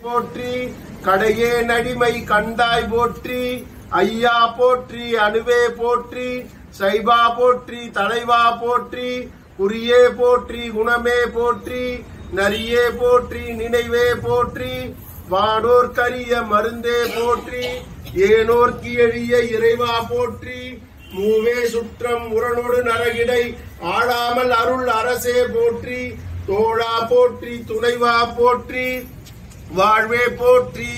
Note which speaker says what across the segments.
Speaker 1: போற்றி கடையே நடிமை கண்டாய் போற்றி ஐயா போற்றி அணுவே போற்றி சைபா போற்றி தலைவா போற்றி குறியே போற்றி குணமே போற்றி நரியே போற்றி நினைவே போற்றி வானோர் கரிய மருந்தே போற்றி ஏனோர்க்கு எழிய இறைவா போற்றி மூவே சுற்றம் முரணோடு நரகிடை ஆடாமல் அருள் அரசே போற்றி தோழா போற்றி துணைவா போற்றி வாழ்வே போற்றி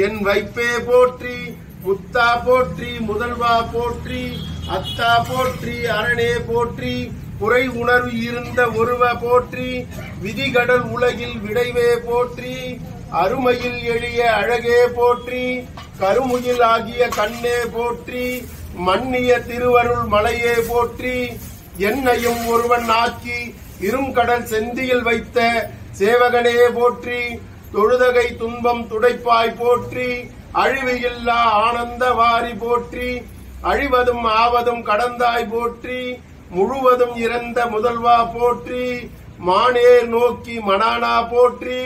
Speaker 1: என் வைப்பே போற்றி முத்தா போற்றி முதல்வா போற்றி அத்தா போற்றி அரணே போற்றி குறை உணர்வு இருந்த ஒருவ போற்றி விதிகடல் உலகில் விடைவே போற்றி அருமையில் எளிய அழகே போற்றி கருமுகில் ஆகிய கண்ணே போற்றி மன்னிய திருவருள் மலையே போற்றி என்னையும் ஒருவன் ஆக்கி இருங்கடல் செந்தியில் வைத்த சேவகனே போற்றி தொழுதகை துன்பம் துடைப்பாய் போற்றி அழிவில்லா ஆனந்த வாரி போற்றி அழிவதும் ஆவதும் கடந்தாய் போற்றி முழுவதும் இறந்த முதல்வா போற்றி மானேர் நோக்கி மணானா போற்றி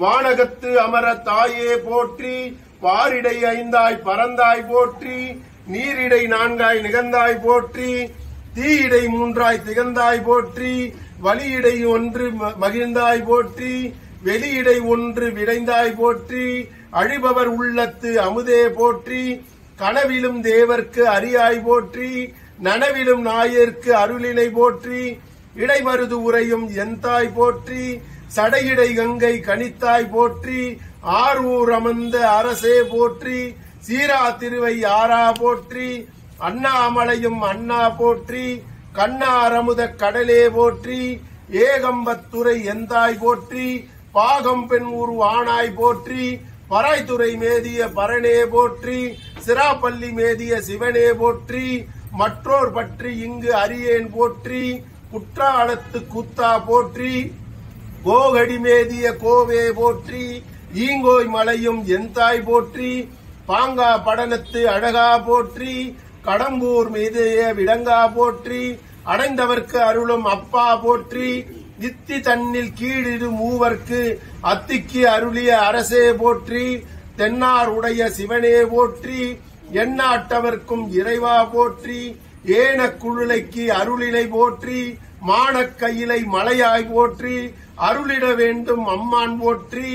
Speaker 1: வானகத்து அமர தாயே போற்றி பாரிடை ஐந்தாய் பறந்தாய் போற்றி நீரிடை நான்காய் நிகழ்ந்தாய் போற்றி தீயிடை மூன்றாய் திகழ்ந்தாய் போற்றி வலியிடை ஒன்று மகிழ்ந்தாய் போற்றி வெளியிடை ஒன்று விடைந்தாய் போற்றி அழிபவர் உள்ளத்து அமுதே போற்றி கனவிலும் தேவர்க்கு அரியாய் போற்றி நனவிலும் நாயர்க்கு அருளினை போற்றி இடைமருது உரையும் எந்தாய் போற்றி சடையிடை கங்கை கனித்தாய் போற்றி ஆரூர் அமர்ந்த அரசே போற்றி சீரா திருவை ஆரா போற்றி அண்ணாமலையும் அண்ணா போற்றி கண்ணாரமுத கடலே போற்றி ஏகம்பத்துறை எந்தாய் போற்றி பாகம் பெண் உரு ஆனாய் போற்றி பராய்த்துறை மேதிய பரணே போற்றி சிராப்பள்ளி மேதிய சிவனே போற்றி மற்றோர் பற்றி இங்கு அறியேன் போற்றி குற்றாலத்து கூத்தா போற்றி கோகடி மேதிய கோவே போற்றி ஈங்கோய் மலையும் எந்தாய் போற்றி பாங்கா படனத்து அழகா போற்றி கடம்பூர் மீதிய விடங்கா போற்றி அடைந்தவர்க்கு அருளும் அப்பா போற்றி இத்தி தன்னில் கீழிரு மூவர்க்கு அத்திக்கு அருளிய அரசே போற்றி தென்னார் உடைய சிவனே போற்றி எண்ணாட்டவர்க்கும் இறைவா போற்றி ஏன குழுலைக்கு அருளினை போற்றி மானக்கையிலை மலையாய் போற்றி அருளிட வேண்டும் அம்மான் போற்றி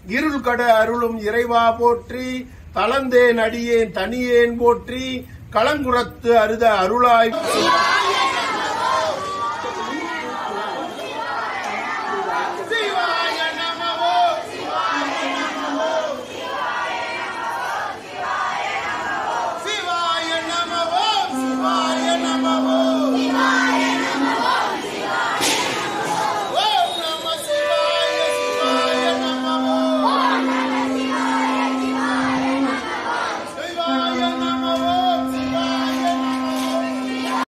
Speaker 1: இருள் கட அருளும் இறைவா போற்றி தளந்தேன் அடியேன் தனியேன் போற்றி களங்குறத்து அருத அருளாய்